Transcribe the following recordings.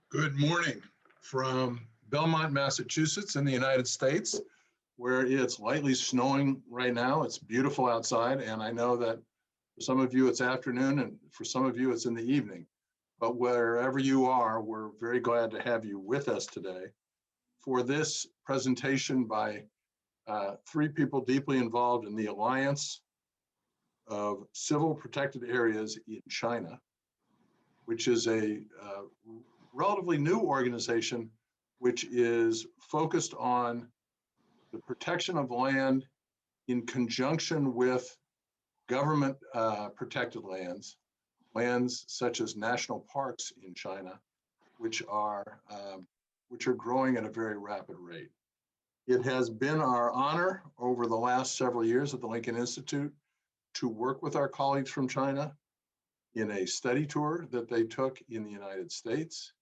Good morning from Belmont, Massachusetts in the United States, where it's lightly snowing right now. It's beautiful outside, and I know that for some of you it's afternoon and for some of you it's in the evening. But wherever you are, we're very glad to have you with us today for this presentation by three people deeply involved in the Alliance of Civil Protected Areas in China, which is a relatively new organization which is focused on the protection of land in conjunction with government protected lands such as national parks in China, which are growing at a very rapid rate. It has been our honor over the last several years at the Lincoln Institute to work with our colleagues from China in a study tour that they took in the United States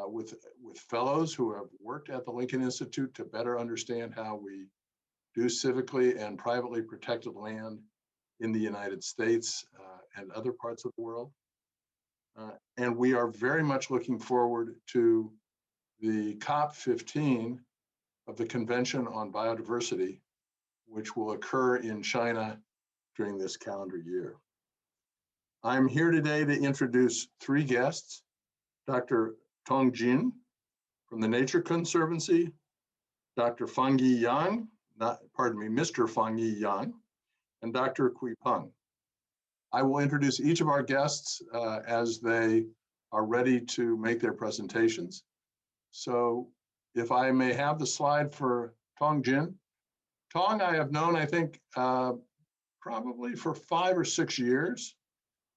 with fellows who have worked at the Lincoln Institute to better understand how we do civically and privately protected land in the United States and other parts of the world. And we are very much looking forward to the COP15 of the Convention on Biodiversity, which will occur in China during this calendar year. I'm here today to introduce three guests: Dr. Tong Jin from the Nature Conservancy, Dr. Fangyi Yang, Mr. Fangyi Yang, and Dr. Kui Peng. I will introduce each of our guests as they are ready to make their presentations. So if I may have the slide for Tong Jin. Tong I have known, I think, probably for 5 or 6 years.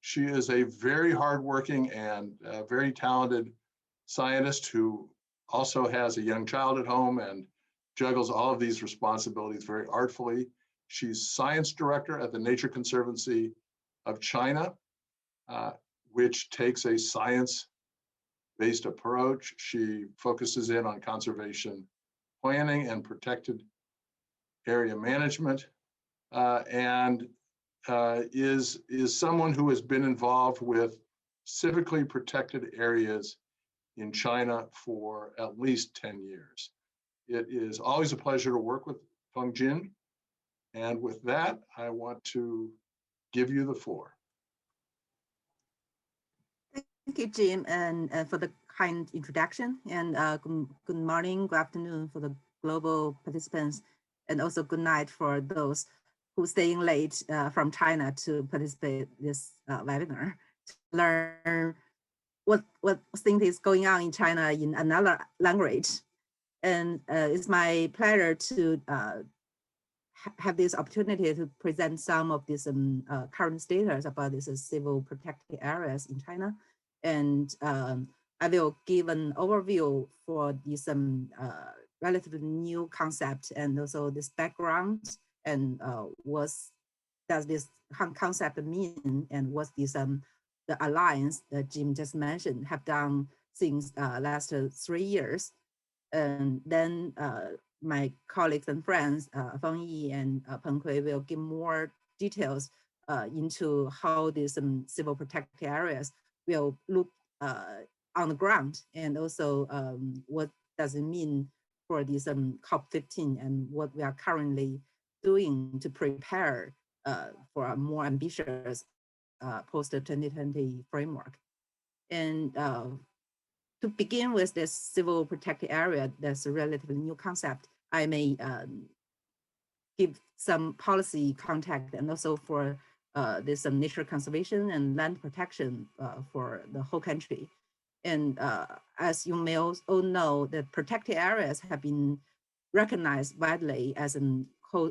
She is a very hardworking and very talented scientist who also has a young child at home and juggles all of these responsibilities very artfully. She's science director at the Nature Conservancy of China, which takes a science-based approach. She focuses in on conservation planning and protected area management, and is someone who has been involved with civically protected areas in China for at least 10 years. It is always a pleasure to work with Tong Jin. And with that, I want to give you the floor. Thank you, Jim, and for the kind introduction. And good morning, good afternoon for the global participants, and also good night for those who staying late from China to participate in this webinar to learn what things is going on in China in another language. And it's my pleasure to have this opportunity to present some of this current status about this civil protected areas in China. And I will give an overview for this relatively new concept and also this background and what does this concept mean and what's this the alliance that Jim just mentioned have done since last 3 years. And then my colleagues and friends, Fangyi and Peng Kui, will give more details into how these civil protected areas will look on the ground, and also what does it mean for this COP15 and what we are currently doing to prepare for a more ambitious post-2020 framework. And to begin with this civil protected area, that's a relatively new concept. I may give some policy context and also for this nature conservation and land protection for the whole country. And as you may all know, the protected areas have been recognized widely as a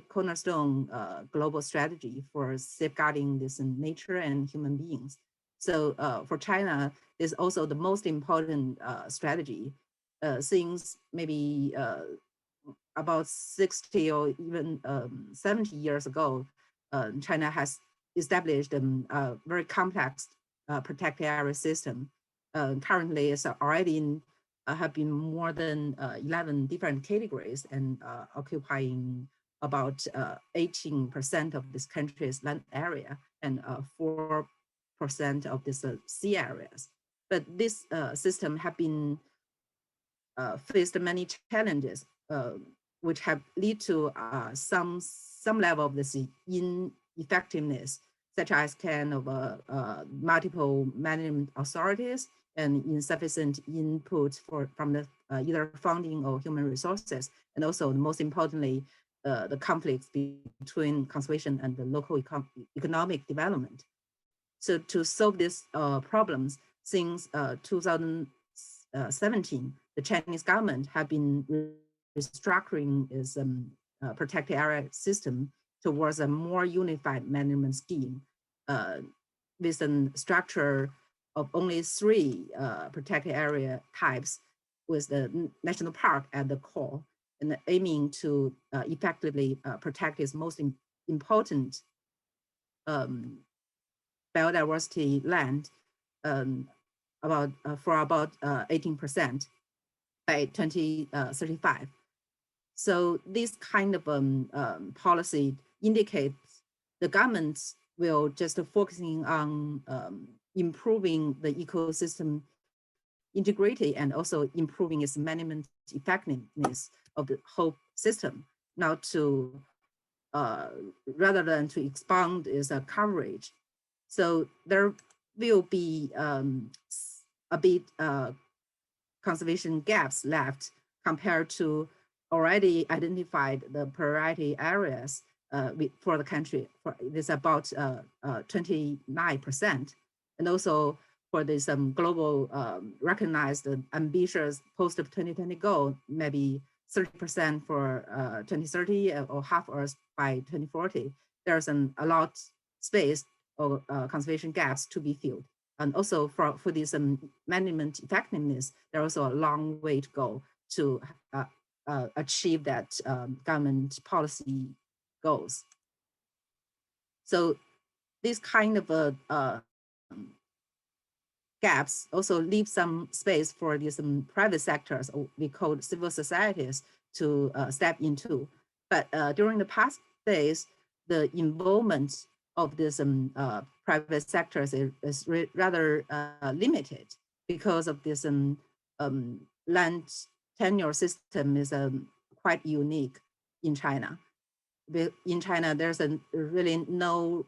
cornerstone global strategy for safeguarding this nature and human beings. So for China, is also the most important strategy since maybe about 60 or even 70 years ago. China has established a very complex protected area system. Currently, it's already have been more than 11 different categories and occupying about 18% of this country's land area and 4% of this sea areas. But this system have been faced many challenges, which have led to some level of this ineffectiveness, such as kind of multiple management authorities and insufficient input from the either funding or human resources, and also most importantly, the conflicts between conservation and the local economic development. So to solve these problems, since 2017, the Chinese government have been restructuring its protected area system towards a more unified management scheme with a structure of only 3 protected area types, with the national park at the core, and aiming to effectively protect its most important biodiversity land for about 18% by 2035. So this kind of policy indicates the governments will just focusing on improving the ecosystem integrity and also improving its management effectiveness of the whole system, not to rather than to expand its coverage. So there will be a bit conservation gaps left compared to already identified the priority areas for the country. It's about 29%. And also for this global recognized ambitious post-2020 goal, maybe 30% for 2030 or half Earth by 2040. There's a lot space or conservation gaps to be filled. And also for this management effectiveness, there's also a long way to go to achieve that government policy goals. So this kind of gaps also leave some space for these private sectors, or we call civil societies, to step into. But during the past days, the involvement of this private sectors is rather limited because of this land tenure system is quite unique in China. In China, there's really no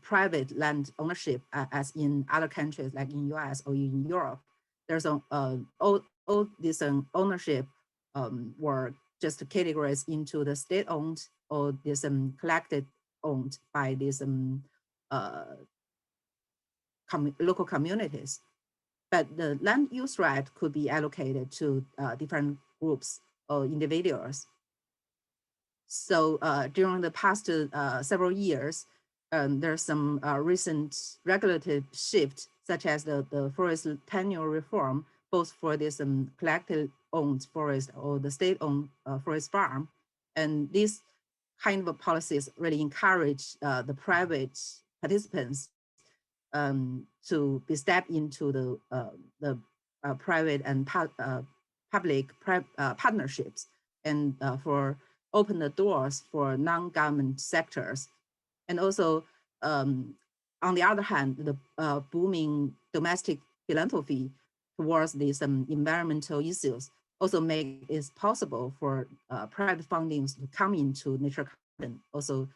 private land ownership as in other countries like in US or in Europe. There's all this ownership were just categorized into the state-owned or this collected owned by these local communities. But the land use right could be allocated to different groups or individuals. So during the past several years, there's some recent regulative shift, such as the forest tenure reform, both for this collective owned forest or the state-owned forest farm. And these kind of policies really encourage the private participants to be stepped into the private and public partnerships, and for open the doors for non-government sectors. And also, on the other hand, the booming domestic philanthropy towards these environmental issues also make it possible for private fundings to come into nature conservation, also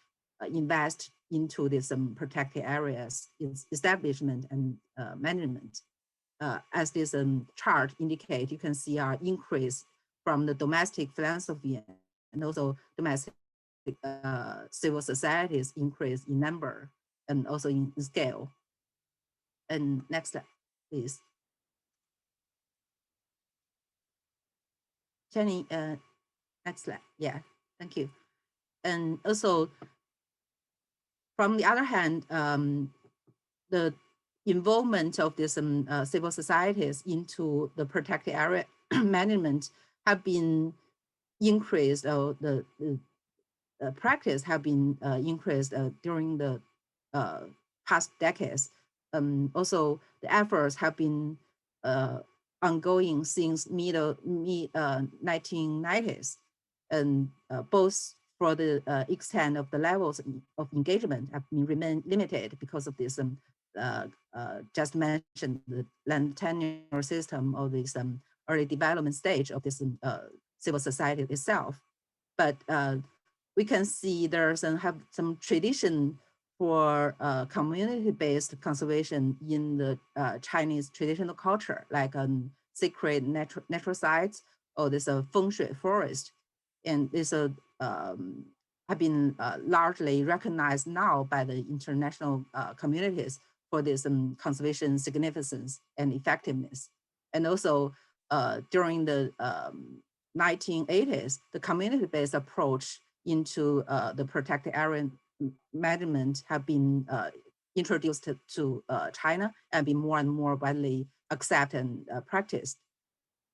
invest into this protected areas establishment and management. As this chart indicates, you can see our increase from the domestic philanthropy and also domestic civil societies increase in number and also in scale. And next slide, please. Jenny, next slide. Yeah, thank you. And also, from the other hand, the involvement of these civil societies into the protected area management have been increased, or the practice have been increased during the past decades. Also, the efforts have been ongoing since mid-1990s, and both for the extent of the levels of engagement have been remain limited because of this just mentioned, the land tenure system or this early development stage of this civil society itself. But we can see there's have some tradition for community-based conservation in the Chinese traditional culture, like sacred natural sites or this feng shui forest. And this have been largely recognized now by the international communities for this conservation significance and effectiveness. And also during the 1980s, the community-based approach into the protected area management have been introduced to China and be more and more widely accepted and practiced.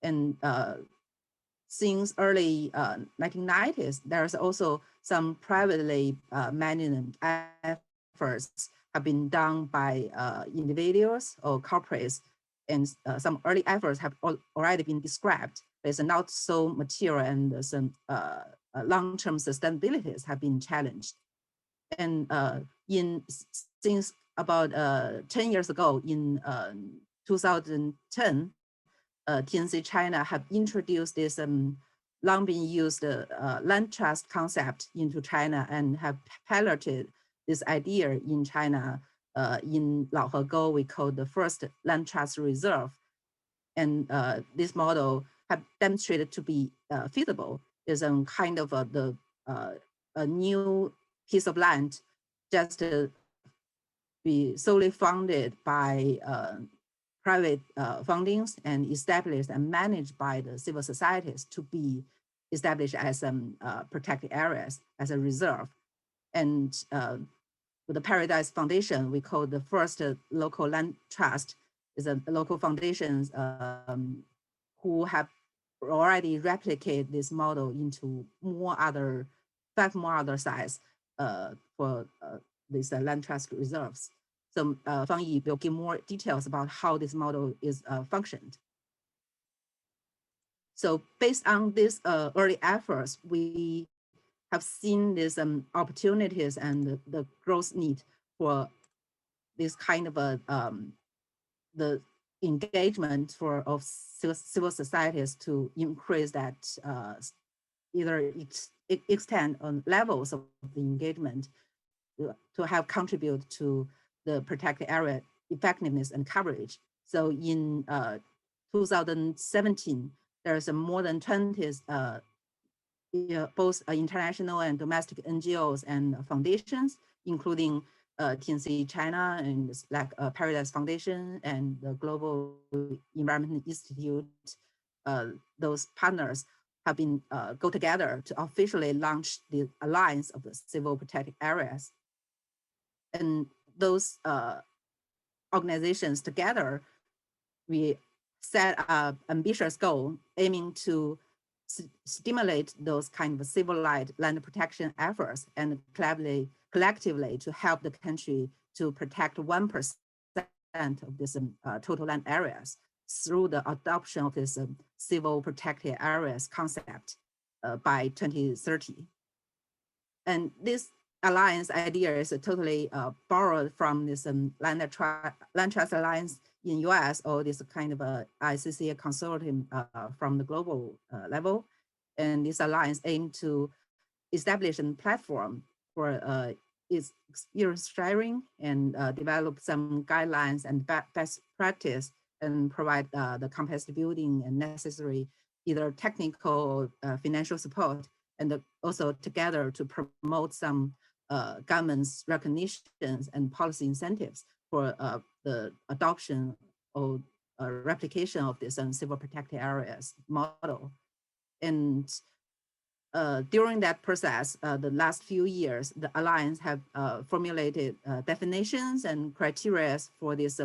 And since early 1990s, there's also some privately managed efforts have been done by individuals or corporates, and some early efforts have already been described. There's not so material and some long-term sustainabilities have been challenged. And since about 10 years ago, in 2010, TNC China have introduced this long been used land trust concept into China and have piloted this idea in China. In Laohegou, we call the first land trust reserve. And this model have demonstrated to be feasible. Is a kind of a new piece of land just to be solely funded by private fundings and established and managed by the civil societies to be established as protected areas as a reserve. And with the Paradise Foundation, we call the first local land trust is a local foundations who have already replicated this model into five more other sites for these land trust reserves. So Fang Yi will give more details about how this model is functioned. So based on these early efforts, we have seen these opportunities and the growth need for this kind of the engagement of civil societies to increase that either extend on levels of the engagement to have contribute to the protected area effectiveness and coverage. So in 2017, there's more than 20 both international and domestic NGOs and foundations, including TNC China and like Paradise Foundation and the Global Environment Institute. Those partners have been go together to officially launch the Alliance of the Civil Protected Areas. And those organizations together, we set an ambitious goal aiming to stimulate those kind of civilized land protection efforts and collectively to help the country to protect 1% of this total land areas through the adoption of this civil protected areas concept by 2030. And this alliance idea is totally borrowed from this land trust alliance in US, or this kind of a ICCA consortium from the global level. And this alliance aimed to establish a platform for its experience sharing and develop some guidelines and best practice and provide the capacity building and necessary either technical or financial support, and also together to promote some government's recognitions and policy incentives for the adoption or replication of this civil protected areas model. And during that process, the last few years, the Alliance have formulated definitions and criteria for this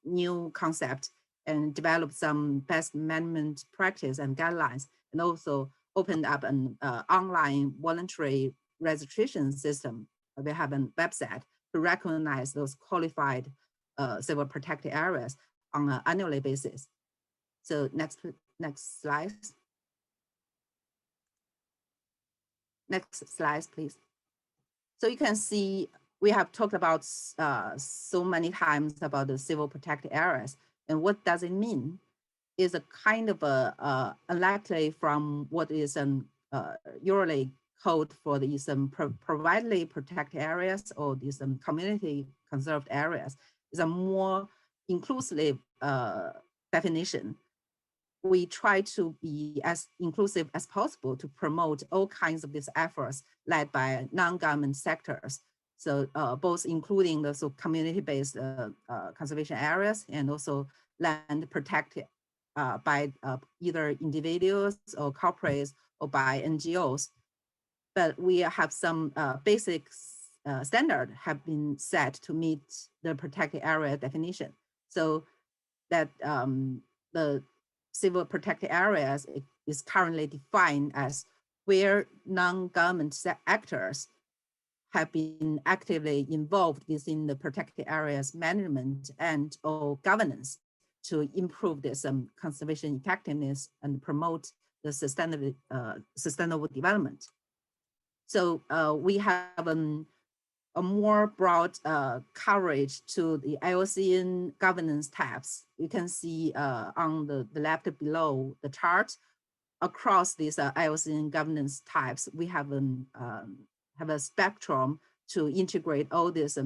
new concept and developed some best management practice and guidelines, and also opened up an online voluntary registration system. We have a website to recognize those qualified civil protected areas on an annual basis. So next slide. Next slide, please. So you can see we have talked about so many times about the civil protected areas, and what does it mean? Is a kind of unlikely from what is usually called for these providely protected areas or these community conserved areas. Is a more inclusive definition. We try to be as inclusive as possible to promote all kinds of these efforts led by non-government sectors. So both including the community-based conservation areas and also land protected by either individuals or corporates or by NGOs. But we have some basic standard have been set to meet the protected area definition. So that the civil protected areas is currently defined as where non-government actors have been actively involved within the protected areas management and or governance to improve this conservation effectiveness and promote the sustainable development. So we have a more broad coverage to the ILCN governance tabs. You can see on the left below the chart, across these ILCN governance types, we have a spectrum to integrate all these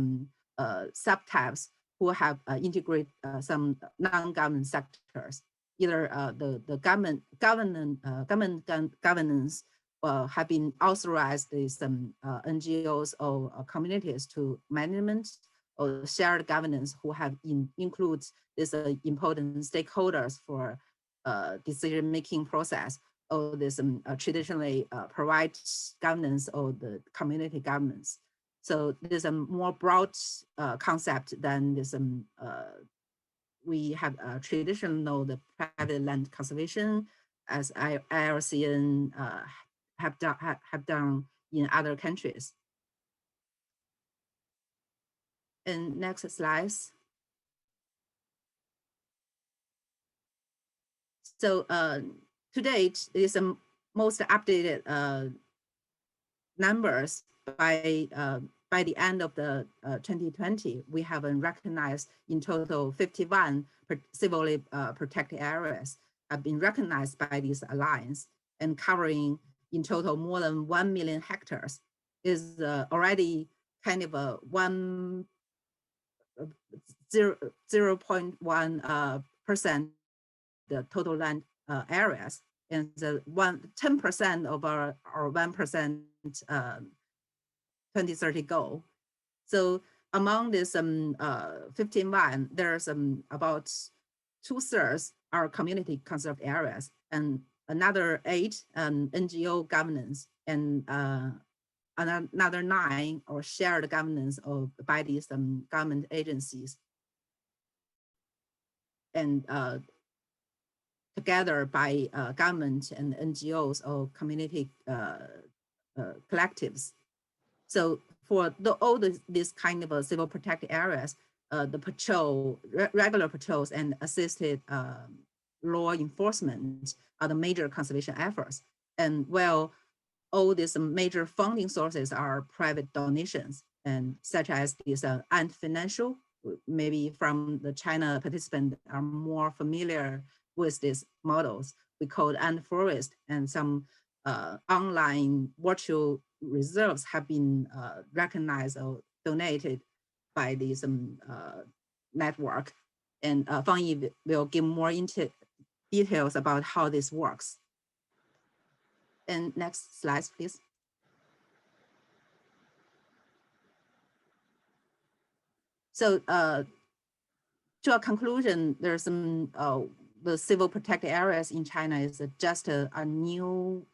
subtypes who have integrate some non-government sectors. Either the government governance have been authorized these NGOs or communities to management or shared governance who have include these important stakeholders for decision-making process, or this traditionally provide governance or the community governance. So there's a more broad concept than this. We have traditional the private land conservation as ILCN have done in other countries. And next slides. So to date, is the most updated numbers by the end of the 2020. We have recognized in total 51 civilly protected areas have been recognized by this alliance, and covering in total more than 1 million hectares is already kind of a 0.1% the total land areas, and the 10% of our 1% 2030 goal. So among this 51, there's about 2/3 are community conserved areas, and another 8 NGO governance, and another 9 or shared governance of by these government agencies, and together by government and NGOs or community collectives. So for all these kind of civil protected areas, the patrol, regular patrols and assisted law enforcement are the major conservation efforts. And well, all these major funding sources are private donations, and such as these Ant Financial, maybe from the China participant are more familiar with these models. We call Ant Forest, and some online virtual reserves have been recognized or donated by this network. And Fang Yi will give more details about how this works. And next slide, please. So to a conclusion, there's some the civil protected areas in China is just a new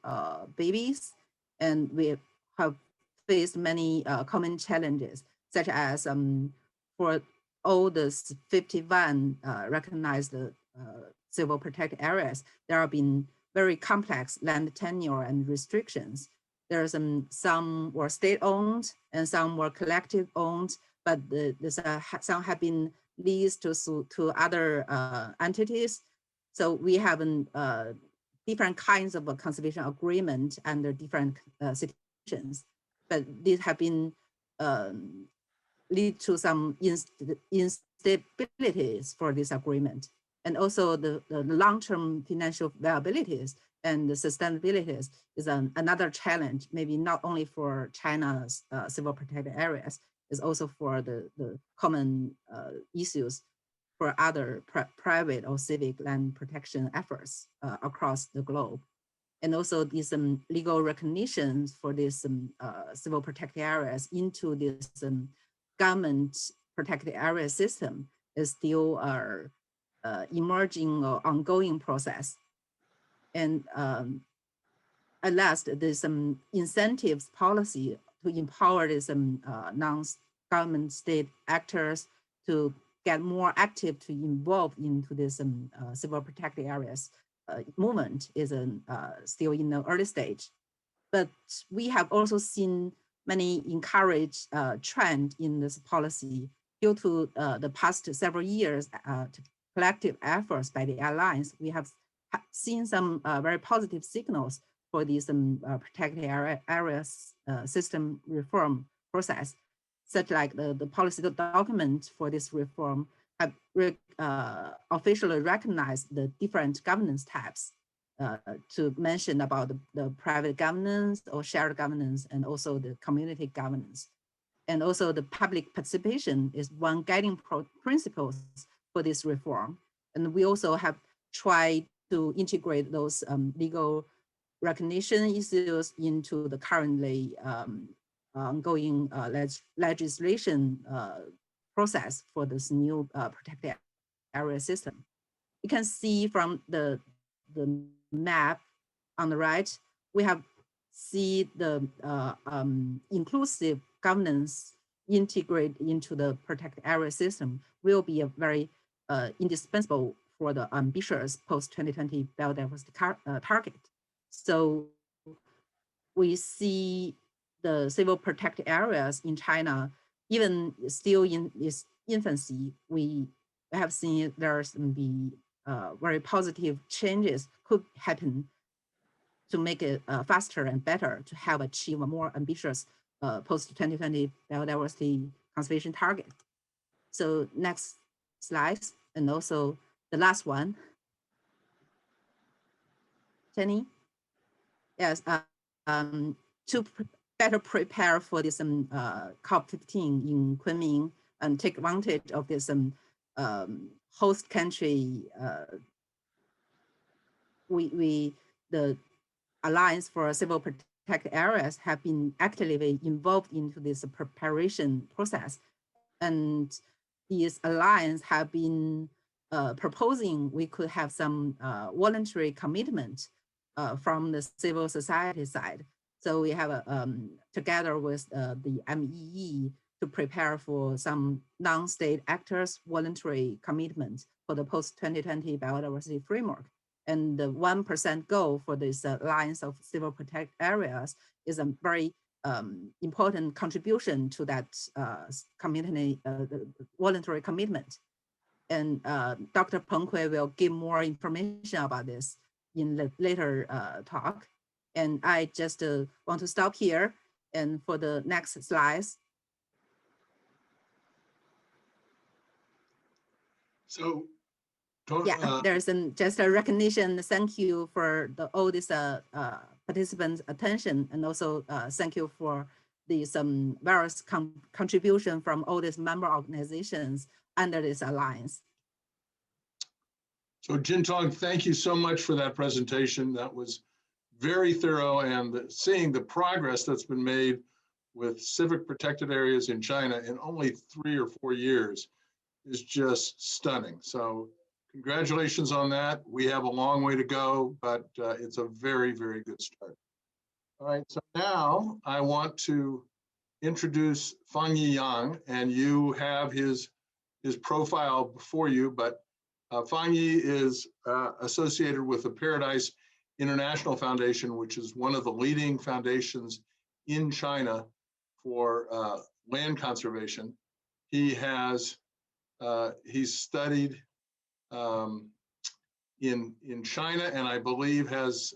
babies, and we have faced many common challenges, such as for all the 51 recognized civil protected areas, there have been very complex land tenure and restrictions. There's some were state-owned and some were collective-owned, but some have been leased to other entities. So we have different kinds of a conservation agreement under different situations, but these have been lead to some instabilities for this agreement. And also the long-term financial viabilities and the sustainabilities is another challenge, maybe not only for China's civil protected areas, it's also for the common issues for other private or civic land protection efforts across the globe. And also these legal recognitions for these civil protected areas into this government protected area system is still emerging or ongoing process. And at last, there's some incentives policy to empower these non-government state actors to get more active to involve into this civil protected areas movement is still in the early stage. But we have also seen many encouraged trend in this policy due to the past several years collective efforts by the alliance. We have seen some very positive signals for these protected areas system reform process, such like the policy document for this reform have officially recognized the different governance types to mention about the private governance or shared governance and also the community governance. And also the public participation is one guiding principles for this reform. And we also have tried to integrate those legal recognition issues into the currently ongoing legislation process for this new protected area system. You can see from the map on the right, we have see the inclusive governance integrate into the protected area system will be a very indispensable for the ambitious post-2020 biodiversity target. So we see the civil protected areas in China, even still in its infancy, we have seen there's be very positive changes could happen to make it faster and better to have achieve a more ambitious post-2020 biodiversity conservation target. So next slide, and also the last one. Jenny? Yes, to better prepare for this COP15 in Kunming and take advantage of this host country, the Alliance for Civil Protected Areas have been actively involved into this preparation process. And these alliance have been proposing we could have some voluntary commitment from the civil society side. So we have together with the MEE to prepare for some non-state actors voluntary commitment for the post-2020 biodiversity framework. And the 1% goal for this Alliance of Civil Protected Areas is a very important contribution to that community voluntary commitment. And Dr. Peng Hui will give more information about this in the later talk. And I just want to stop here and for the next slides. So, yeah, there's just a recognition. Thank you for all this participants' attention, and also thank you for these various contribution from all these member organizations under this alliance. So Jintong, thank you so much for that presentation. That was very thorough, and seeing the progress that's been made with civic protected areas in China in only 3 or 4 years is just stunning. So congratulations on that. We have a long way to go, but it's a very, very good start. All right, so now I want to introduce Fangyi Yang, and you have his profile before you, but Fangyi is associated with the Paradise International Foundation, which is one of the leading foundations in China for land conservation. He has he's studied in China, and I believe has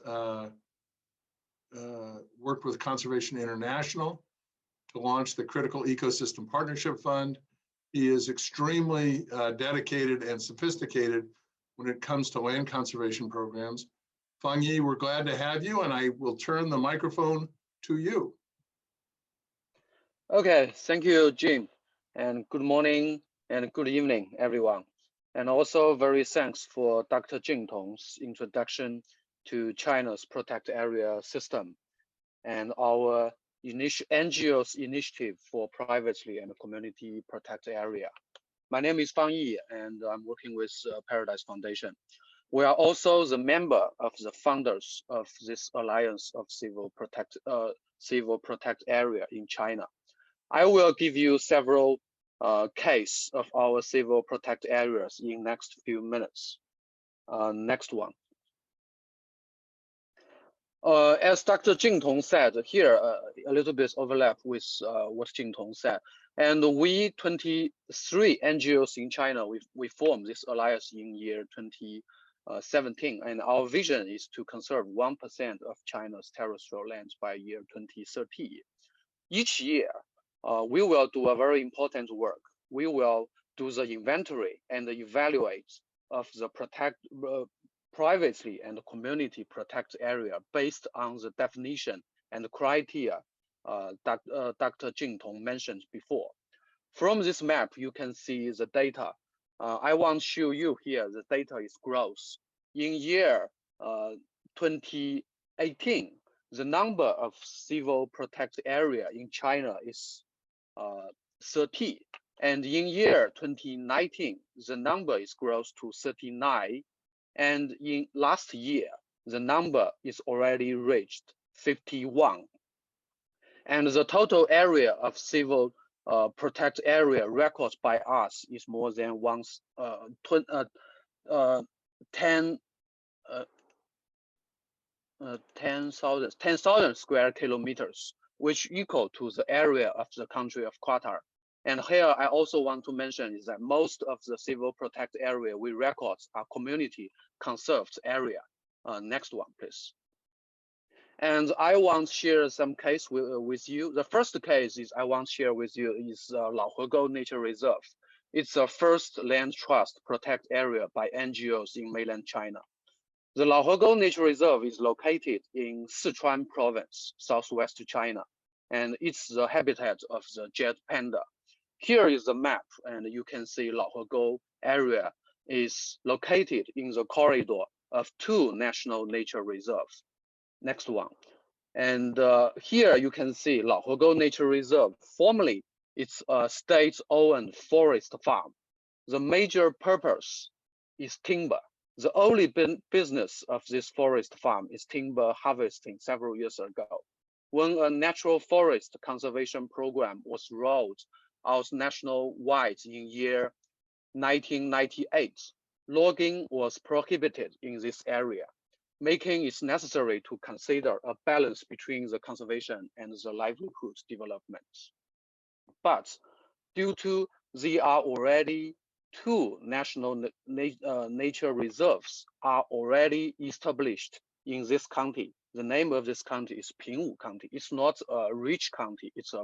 worked with Conservation International to launch the Critical Ecosystem Partnership Fund. He is extremely dedicated and sophisticated when it comes to land conservation programs. Fang Yi, we're glad to have you, and I will turn the microphone to you. Okay, thank you, Jim, and good morning and good evening, everyone. And also very thanks for Dr. Jing Tong's introduction to China's protect area system and our NGOs initiative for privately and community protect area. My name is Fang Yi, and I'm working with Paradise Foundation. We are also the member of the founders of this Alliance of Civil Protect Area in China. I will give you several case of our civil protect areas in next few minutes. Next one. As Dr. Jing Tong said here, a little bit overlap with what Jing Tong said. And we 23 NGOs in China, we formed this alliance in year 2017. And our vision is to conserve 1% of China's terrestrial lands by year 2030. Each year, we will do a very important work. We will do the inventory and the evaluate of the privately and community protect area based on the definition and criteria that Dr. Jing Tong mentioned before. From this map, you can see the data. I want to show you here, the data is gross. In year 2018, the number of civil protect area in China is 30. And in year 2019, the number is grows to 39. And in last year, the number is already reached 51. And the total area of civil protect area records by us is more than 10,000 square kilometers, which equal to the area of the country of Qatar. And here I also want to mention is that most of the civil protect area we record are community conserved area. Next one, please. And I want to share some case with you. The first case is I want to share with you is Laohegou Nature Reserve. It's the first land trust protect area by NGOs in mainland China. The Laohegou Nature Reserve is located in Sichuan Province, southwest China, and it's the habitat of the jet panda. Here is the map, and you can see Laohegou area is located in the corridor of 2 national nature reserves. Next one. And here you can see Laohegou Nature Reserve. Formerly, it's a state-owned forest farm. The major purpose is timber. The only business of this forest farm is timber harvesting several years ago. When a natural forest conservation program was rolled out nationwide in year 1998, logging was prohibited in this area, making it necessary to consider a balance between the conservation and the livelihood development. But due to there are already 2 national nature reserves are already established in this county. The name of this county is Pingwu County. It's not a rich county. It's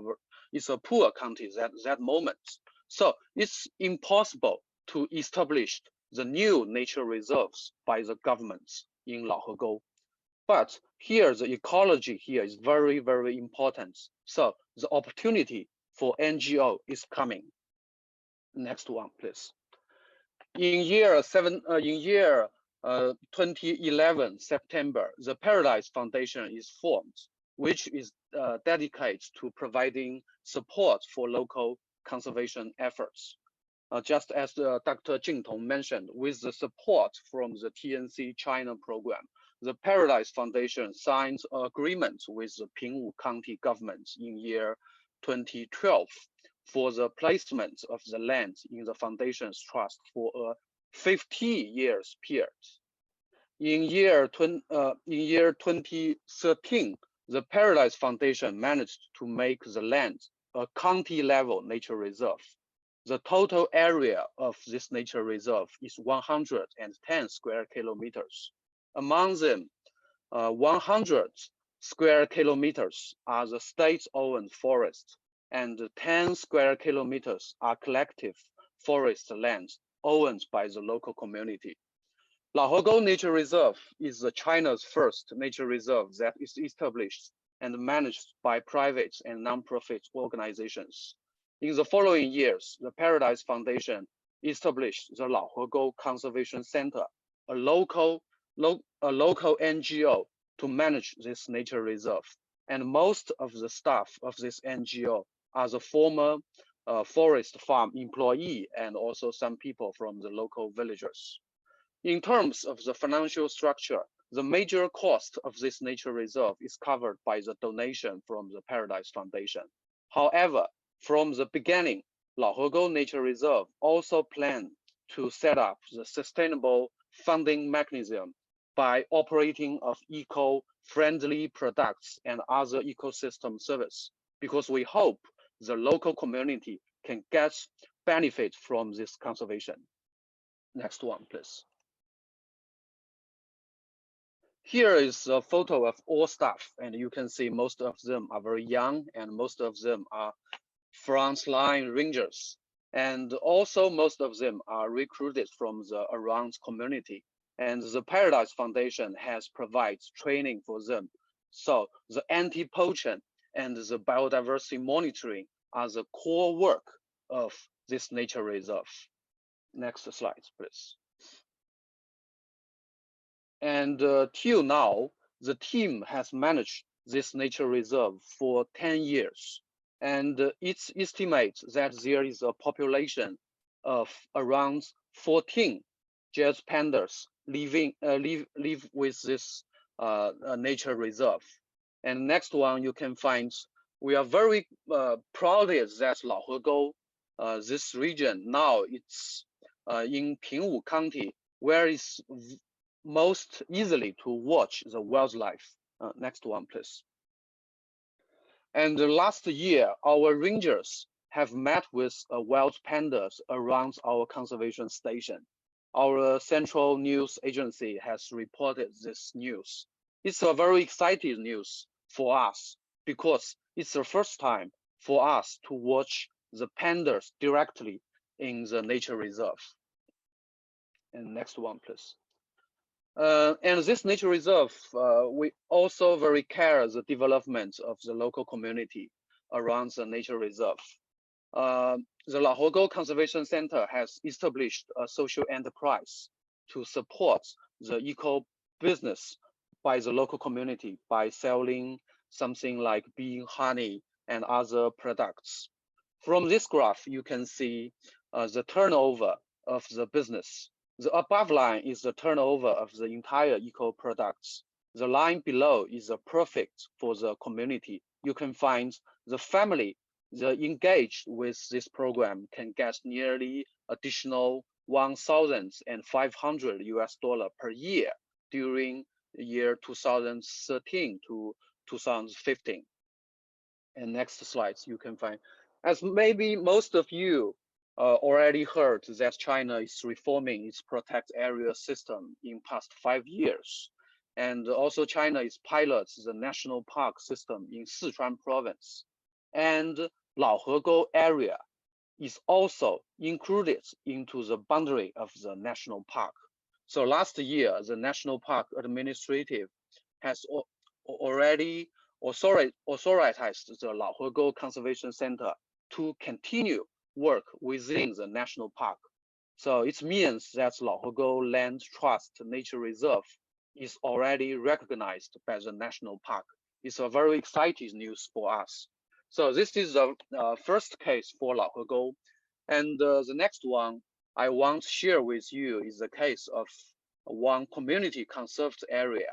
a poor county at that moment. So it's impossible to establish the new nature reserves by the governments in Laohegou. But here, the ecology here is very, very important. So the opportunity for NGO is coming. Next one, please. In year 2011 September, the Paradise Foundation is formed, which is dedicated to providing support for local conservation efforts. Just as Dr. Jing Tong mentioned, with the support from the TNC China program, the Paradise Foundation signed agreements with the Pingwu County government in year 2012 for the placement of the land in the foundation's trust for a 50 years period. In year 2013, the Paradise Foundation managed to make the land a county level nature reserve. The total area of this nature reserve is 110 square kilometers. Among them, 100 square kilometers are the state-owned forests, and 10 square kilometers are collective forest lands owned by the local community. Laohegou Nature Reserve is China's first nature reserve that is established and managed by private and non-profit organizations. In the following years, the Paradise Foundation established the Laohegou Conservation Center, a local NGO to manage this nature reserve. And most of the staff of this NGO are the former forest farm employee and also some people from the local villagers. In terms of the financial structure, the major cost of this nature reserve is covered by the donation from the Paradise Foundation. However, from the beginning, Laohegou Nature Reserve also planned to set up the sustainable funding mechanism by operating of eco-friendly products and other ecosystem service, because we hope the local community can get benefit from this conservation. Next one, please. Here is a photo of all staff, and you can see most of them are very young, and most of them are frontline rangers. And also most of them are recruited from the around community. And the Paradise Foundation has provided training for them. So the anti-poaching and the biodiversity monitoring are the core work of this nature reserve. Next slide, please. And till now, the team has managed this nature reserve for 10 years. And it's estimated that there is a population of around 14 jazz pandas live with this nature reserve. And next one you can find, we are very proud that Laohegou, this region now it's in Pingwu County, where it's most easily to watch the wildlife. Next one, please. And last year, our rangers have met with wild pandas around our conservation station. Our central news agency has reported this news. It's a very exciting news for us because it's the first time for us to watch the pandas directly in the nature reserve. And next one, please. And this nature reserve, we also very care the development of the local community around the nature reserve. The Laohegou Conservation Center has established a social enterprise to support the eco business by the local community by selling something like bee honey and other products. From this graph, you can see the turnover of the business. The above line is the turnover of the entire eco products. The line below is the profit for the community. You can find the family that engaged with this program can get nearly additional $1,500 per year during the year 2013 to 2015. And next slides you can find. As maybe most of you already heard that China is reforming its protect area system in past 5 years. And also China is pilots the national park system in Sichuan Province. And Laohegou area is also included into the boundary of the national park. So last year, the National Park Administrative has already authorized the Laohegou Conservation Center to continue work within the national park. So it means that Laohegou Land Trust Nature Reserve is already recognized by the national park. It's a very exciting news for us. So this is the first case for Laohegou. And the next one I want to share with you is the case of one community conserved area,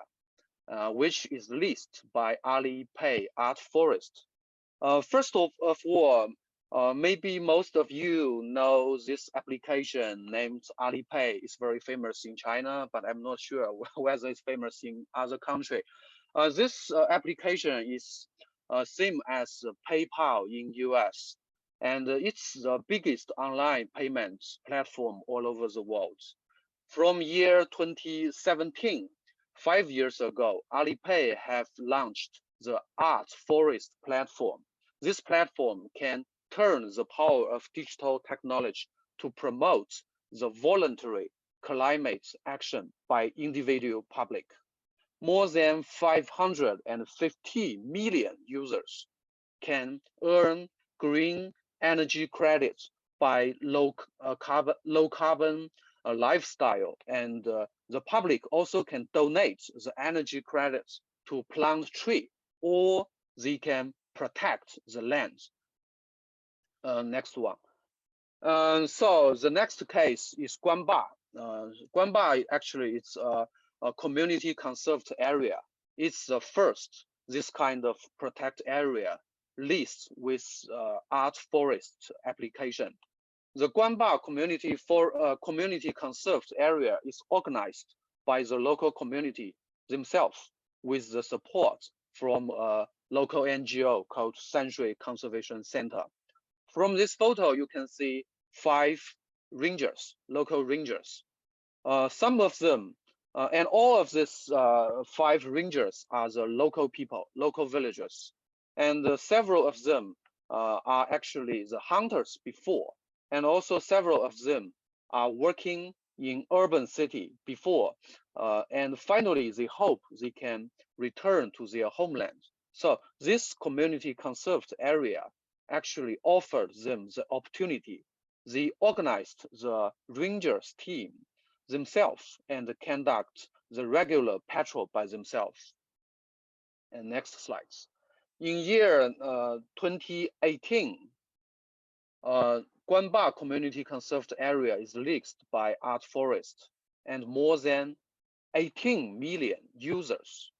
which is listed by Alipay Art Forest. First of all, maybe most of you know this application named Alipay. It's very famous in China, but I'm not sure whether it's famous in other countries. This application is same as PayPal in US, and it's the biggest online payment platform all over the world. From year 2017, 5 years ago, Alipay have launched the Art Forest platform. This platform can turn the power of digital technology to promote the voluntary climate action by individual public. More than 550 million users can earn green energy credits by low carbon lifestyle, and the public also can donate the energy credits to plant tree, or they can protect the land. Next one. So the next case is Guanba. Guanba actually it's a community conserved area. It's the first this kind of protect area list with art forest application. The Guanba community conserved area is organized by the local community themselves with the support from a local NGO called Sanshui Conservation Center. From this photo, you can see 5 rangers, local rangers. Some of them, and all of these 5 rangers are the local people, local villagers. And several of them are actually the hunters before. And also several of them are working in urban city before. And finally, they hope they can return to their homeland. So this community conserved area actually offered them the opportunity. They organized the rangers team themselves and conduct the regular patrol by themselves. And next slides. In year 2018, Guanba community conserved area is linked by art forest, and more than 18 million users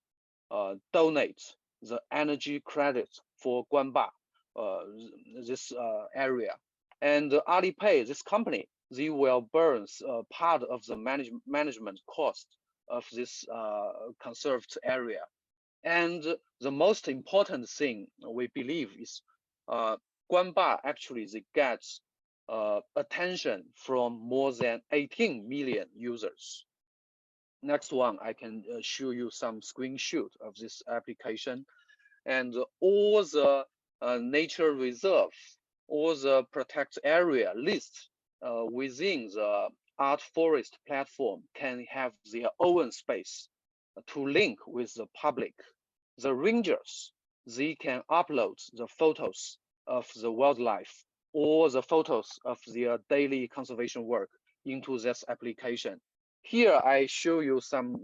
donate the energy credit for Guanba, this area. And Alipay, this company, they will burn part of the management cost of this conserved area. And the most important thing we believe is Guanba actually they gets attention from more than 18 million users. Next one, I can show you some screenshot of this application. And all the nature reserve, all the protect area list within the art forest platform can have their own space to link with the public. The rangers, they can upload the photos of the wildlife or the photos of their daily conservation work into this application. Here I show you some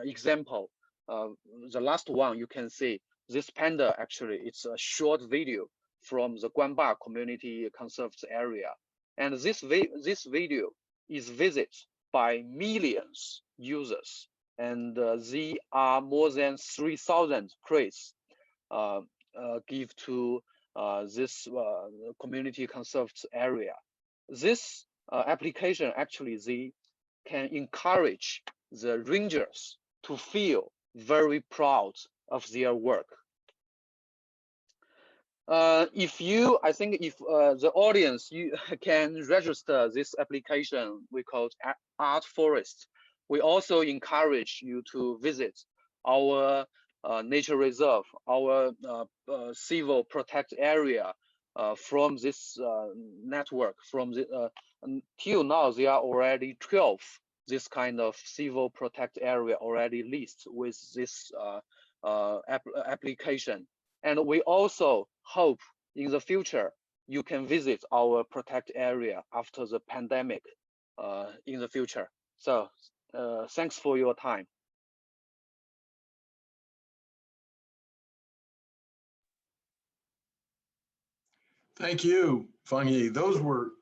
example. The last one you can see, this panda actually, it's a short video from the Guanba community conserved area. And this video is visited by millions users, and they are more than 3,000 praise give to this community conserved area. This application actually, they can encourage the rangers to feel very proud of their work. I think if the audience, you can register this application, we call it Art Forest. We also encourage you to visit our nature reserve, our civil protect area from this network. From the until now, there are already 12 this kind of civil protect area already listed with this application. And we also hope in the future you can visit our protect area after the pandemic in the future. So thanks for your time. Thank you, Feng Yi. Those were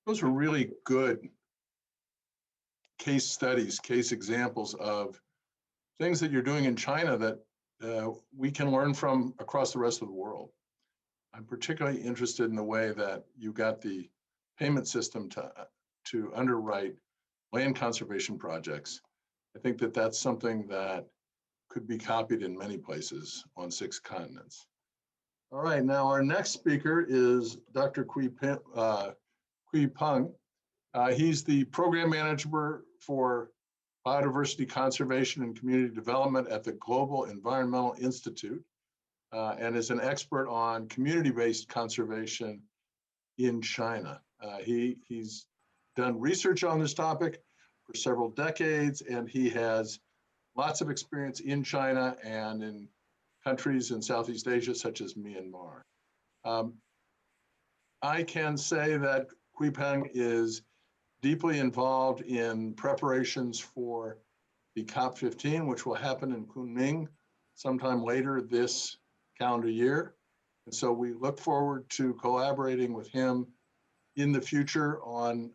really good case studies, case examples of things that you're doing in China that we can learn from across the rest of the world. I'm particularly interested in the way that you got the payment system to underwrite land conservation projects. I think that that's something that could be copied in many places on 6 continents. All right, now our next speaker is Dr. Kui Peng. He's the program manager for biodiversity conservation and community development at the Global Environmental Institute. and is an expert on community-based conservation in China. He's done research on this topic for several decades, and he has lots of experience in China and in countries in Southeast Asia, such as Myanmar. I can say that Kuipeng is deeply involved in preparations for the COP15, which will happen in Kunming sometime later this calendar year. And so we look forward to collaborating with him in the future on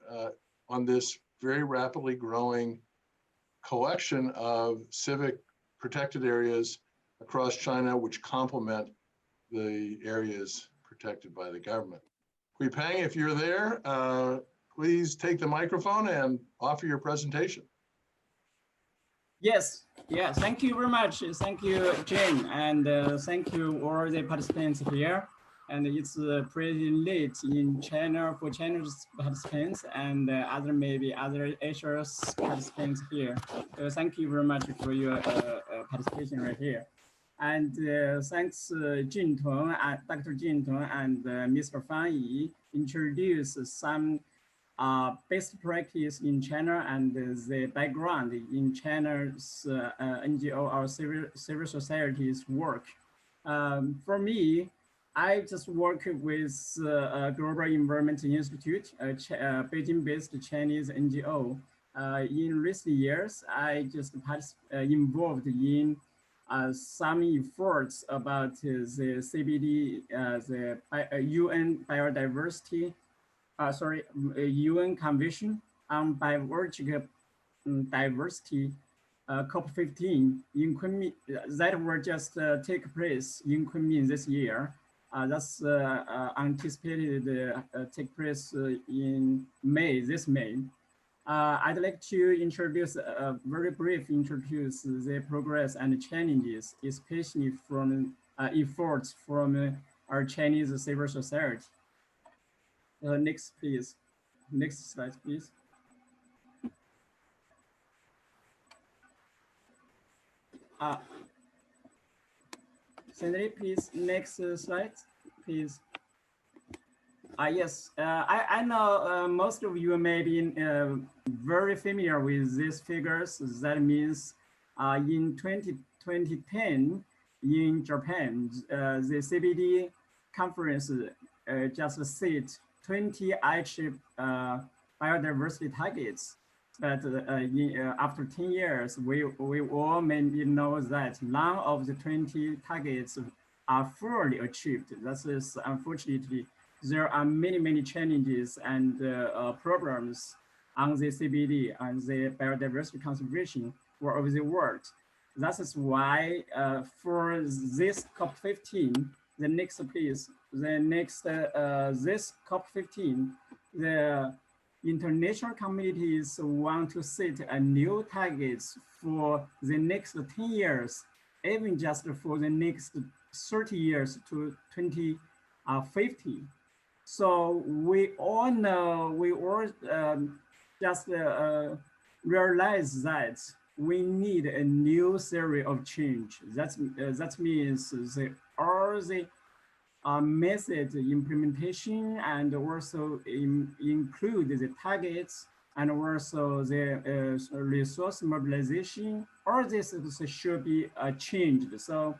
this very rapidly growing collection of civic protected areas across China, which complement the areas protected by the government. Kuipeng, if you're there, please take the microphone and offer your presentation. Yes, thank you very much. Thank you, Jane, and thank you all the participants here. And it's pretty late in China for China's participants and maybe other Asia's participants here. So thank you very much for your participation right here. And thanks Jin Tong, Dr. Jin Tong and Mr. Fan Yi introduce some best practice in China and the background in China's NGO or civil society's work. For me, I just work with Global Environment Institute, a Beijing-based Chinese NGO. In recent years, I just involved in some efforts about the CBD, the UN Biodiversity, UN Convention on Biological Diversity, COP15 in Kunming, that will just take place in Kunming this year. That's anticipated take place in May, this May. I'd like to introduce very brief introduce the progress and challenges, especially from efforts from our Chinese civil society. Next, please. Next slide, please. Sandra, please. Next slide, please. Yes, I know most of you may be very familiar with these figures. That means in 2010 in Japan, the CBD conference just set 20 achieved biodiversity targets. But after 10 years, we all maybe know that none of the 20 targets are fully achieved. That is, unfortunately, there are many challenges and problems on the CBD and the biodiversity conservation all over the world. That is why for this COP15, the next please, the next this COP15, the international communities want to set a new targets for the next 10 years, even just for the next 30 years to 2050. So we all know, we all just realize that we need a new theory of change. That means all the method implementation and also include the targets and also the resource mobilization. All this should be changed. So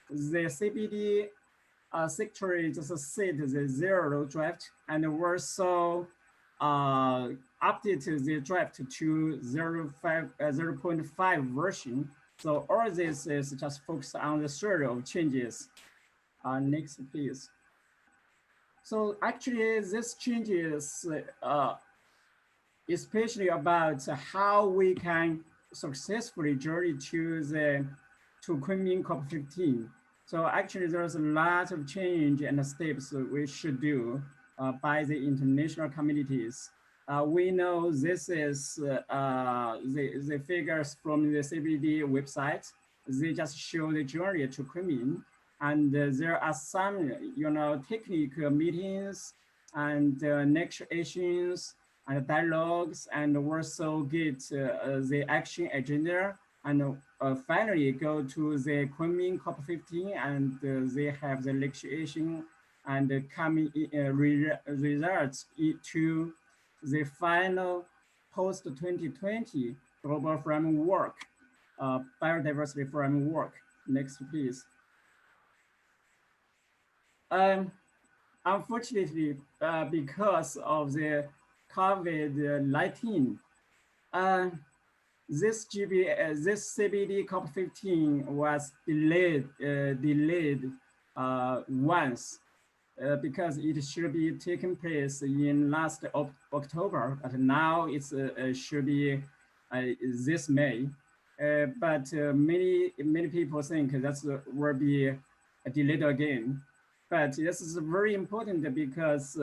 the CBD secretary just said the zero draft and also updated the draft to 0.5 version. So all this is just focused on the theory of changes. Next, please. So actually, this changes, especially about how we can successfully journey to Kunming COP15. So actually, there's a lot of change and steps we should do by the international communities. We know this is the figures from the CBD website. They just show the journey to Kunming. And there are some, technical meetings and negotiations and dialogues, and also get the action agenda. And finally go to the KUNMING COP15, and they have the legislation and coming results to the final post-2020 global framework, biodiversity framework. Next, please. Unfortunately, because of the COVID-19, this CBD COP15 was delayed once because it should be taking place in last October, but now it's should be this May. But many people think that will be delayed again. But this is very important because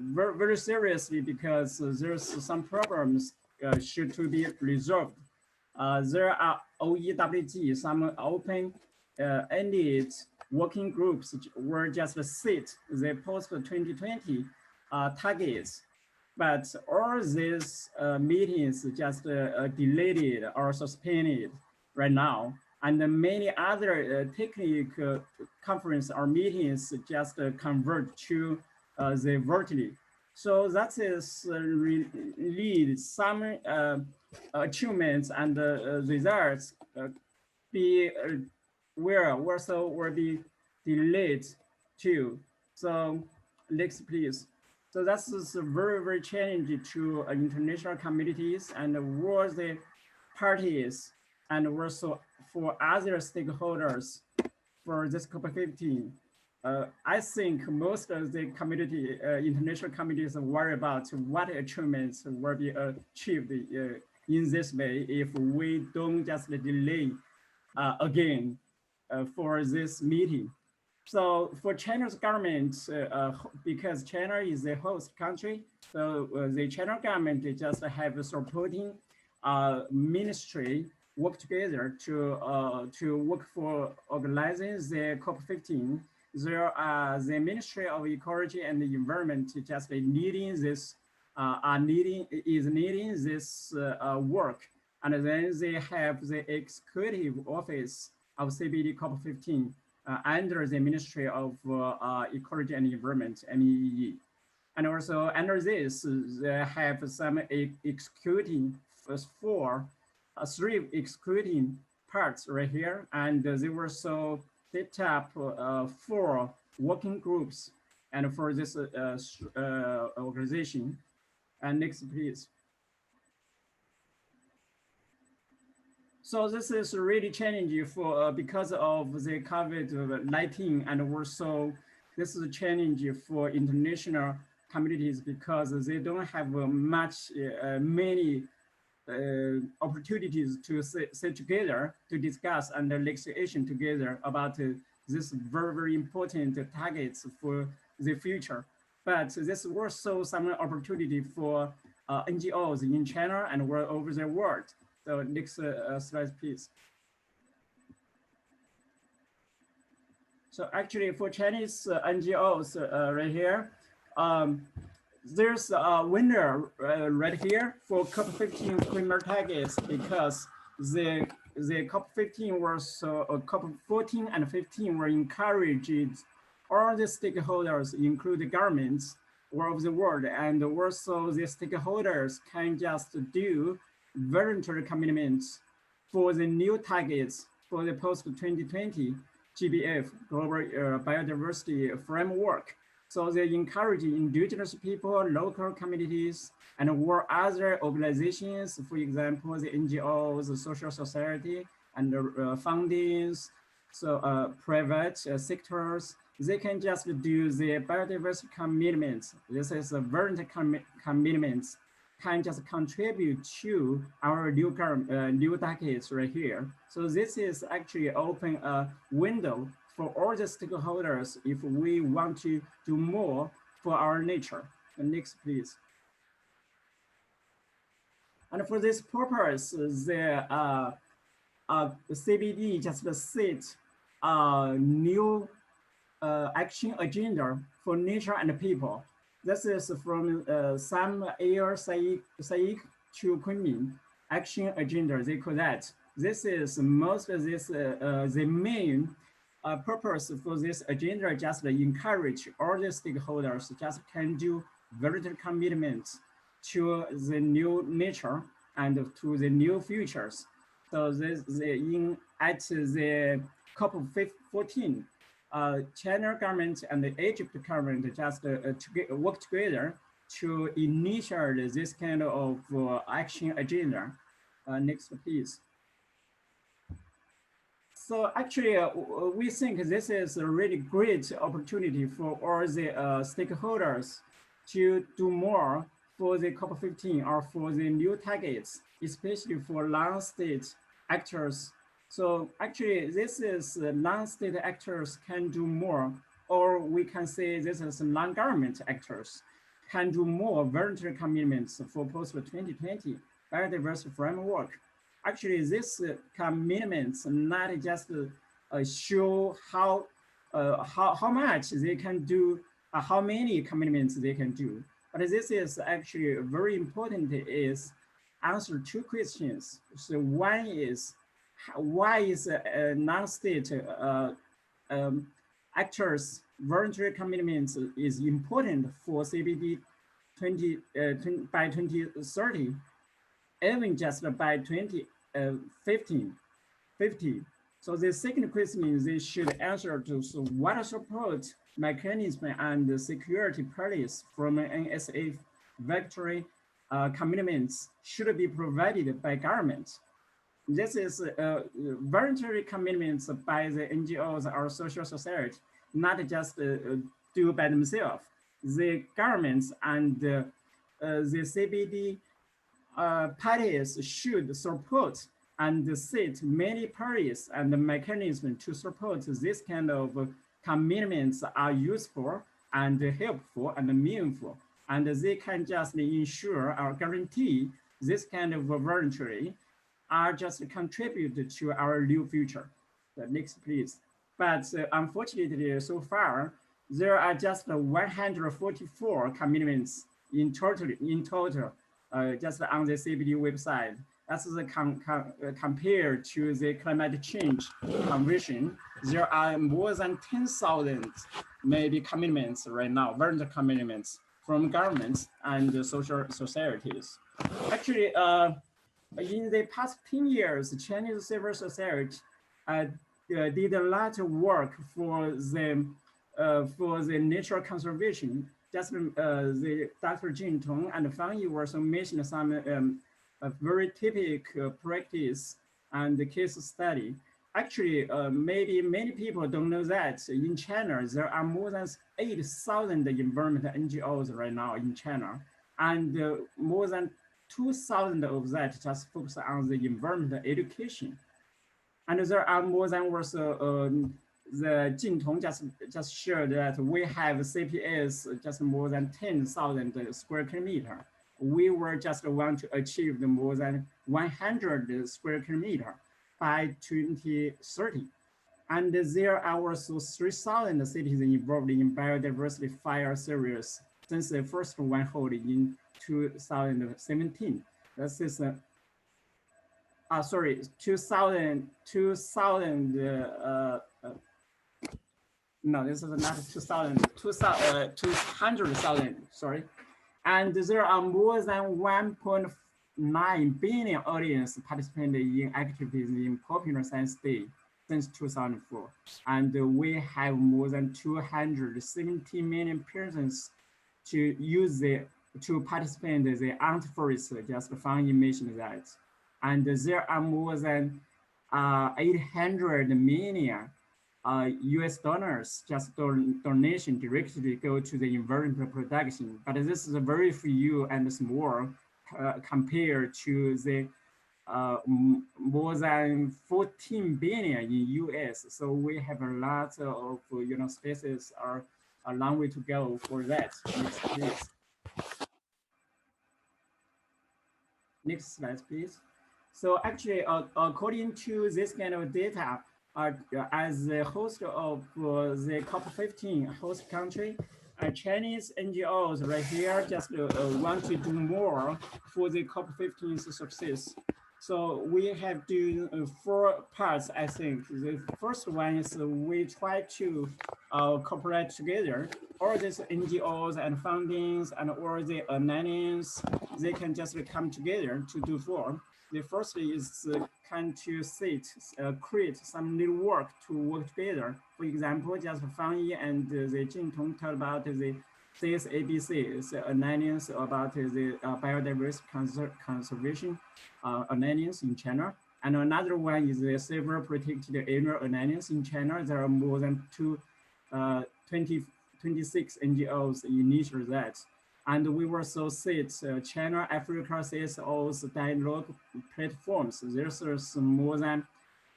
very seriously, because there's some problems should to be resolved. There are OEWG, some open-ended working groups were just set the post-2020 targets, but all these meetings just delayed or suspended right now. And many other technical conference or meetings just convert to the virtually. So that is really some achievements and results will be delayed too. So next, please. So that's very challenging to international communities and all the parties, and also for other stakeholders for this COP15. I think most of the community, international communities worry about what achievements will be achieved in this way if we don't just delay again for this meeting. So for China's government, because China is the host country, so the China government just have a supporting ministry work together to work for organizing the COP15. There are the Ministry of Ecology and the Environment just needing this needing this work, and then they have the executive office of CBD COP15 under the Ministry of Ecology and Environment, MEEE. And also under this, they have some executing three executing parts right here, and they were so set up 4 working groups and for this organization. And next, please. So this is really challenging for because of the COVID-19, and also this is a challenge for international communities because they don't have many opportunities to sit together to discuss and legislation together about this very important targets for the future. But this was also some opportunity for NGOs in China and all over the world. So next slide, please. So actually for Chinese NGOs right here, there's a winner right here for COP15 climate targets because the COP15 was COP14 and 15 were encouraged all the stakeholders, include the governments all over the world, and also the stakeholders can just do voluntary commitments for the new targets for the post-2020 GBF, Global Biodiversity Framework. So they encourage indigenous people, local communities, and all other organizations, for example, the NGOs, the social society, and fundings, so private sectors, they can just do the biodiversity commitments. This is a voluntary commitments can just contribute to our new targets right here. So this is actually open a window for all the stakeholders if we want to do more for our nature. And next, please. And for this purpose, the CBD just set a new action agenda for nature and people. This is from some ILCN to KUNMING action agenda. They call that this is most of this, the main purpose for this agenda, just encourage all the stakeholders just can do voluntary commitments to the new nature and to the new futures. So this at the COP14, China government and the Egypt government just work together to initiate this kind of action agenda. Next, please. So actually, we think this is a really great opportunity for all the stakeholders to do more for the COP15 or for the new targets, especially for non-state actors. So actually, this is non-state actors can do more, or we can say this is non-government actors can do more voluntary commitments for post-2020 biodiversity framework. Actually, this commitments not just show how much they can do, how many commitments they can do, but this is actually very important is answer two questions. So one is, why is non-state actors voluntary commitments is important for CBD by 2030, even just by 2050. So the second question is they should answer to, so what support mechanism and security policies from NSA victory commitments should be provided by government. This is voluntary commitments by the NGOs or social society, not just do by themselves. The governments and the CBD parties should support and set many parties and mechanisms to support this kind of commitments are useful and helpful and meaningful. And they can just ensure or guarantee this kind of voluntary are just contribute to our new future. The next, please. But unfortunately, so far, there are just 144 commitments in total, just on the CBD website. That's the compared to the climate change convention. There are more than 10,000 maybe commitments right now, voluntary commitments from governments and social societies. Actually, in the past 10 years, Chinese civil society did a lot of work for the nature conservation. Just the Dr. Jin Tong and Fang Yu also mentioned some very typical practice and the case study. Actually, maybe many people don't know that in China, there are more than 8,000 environmental NGOs right now in China, and more than 2,000 of that just focus on the environmental education. And there are more than also the Jin Tong just shared that we have CPAs just more than 10,000 square kilometer. We were just want to achieve the more than 100 square kilometer by 2030. And there are also 3,000 citizens involved in biodiversity fire series since the first one held in 2017. This is sorry, 2,000, no, this is not 200,000, sorry. And there are more than 1.9 billion audience participating in activities in Popular Science Day since 2004. And we have more than 270 million persons to participate in the ant forest, just Fang mentioned that. And there are more than 800 million US donors, just donation directly go to the environmental production. But this is a very few and small compared to the more than 14 billion in US. So we have a lot of spaces are a long way to go for that. Next, please. Next slide, please. So actually, according to this kind of data, as the host of the COP15 host country, Chinese NGOs right here just want to do more for the COP15's success. So we have do 4 parts, I think. The first one is we try to cooperate together. All these NGOs and fundings and all the names, they can just come together to do 4. The first is kind to create some little work to work together. For example, just Fang Yi and the Jing Tong talked about the CSABC, analysis about the biodiversity conservation analysis in China. And another one is the several protected area analysis in China. There are more than 26 NGOs in nature reserves. And we also set China Africa CSO's dialogue platforms. There's more than